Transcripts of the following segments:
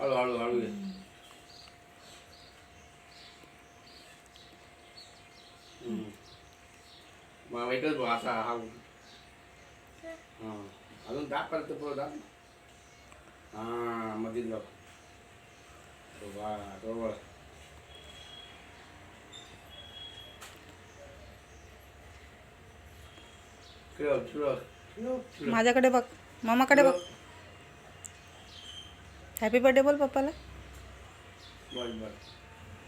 हळू हळू हळू घे. मग एकच बघ असा हा. हां अजून दाब परत पुढं दाब. हां मध्ये जाऊ. वा बरोबर. फिरव फिरव फिरव फिरव. माझ्याकडे बघ, मामाकडे बघ. हॅपी बर्थडे बोल पप्पाला. बस बस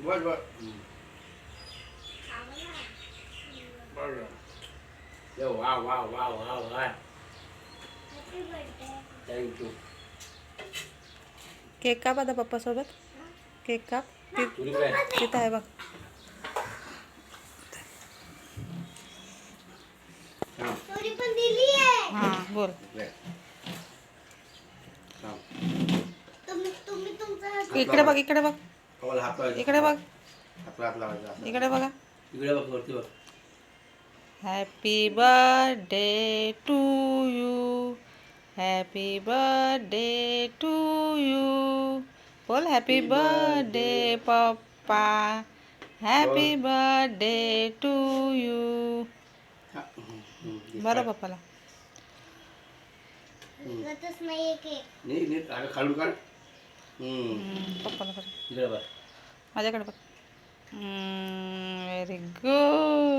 बस बस. बस. ये वा वा वा वा वा. थँक्यू. केक काप आता पप्पासोबत. केक काप. तुझी काय? तिथं आहे बघ. हां पण दिली आहे. हां बोल. हां तुम्ही तुमचा इकडे बघ, इकडे बघ, कवल हात लावायचा. इकडे बघ, हात लावायचा. इकडे बघा. इकडे बघ वरती बघ. Happy birthday to you. Happy birthday to you. बोल हॅपी बर्थडे पप्पा. Happy birthday to you. बरं पप्पाला. लगतच नाहीये केक. नीट नीट अरे खालून काढ. पप्पाला बरं. इकडे बघ. माझ्याकडे बघ. Very good.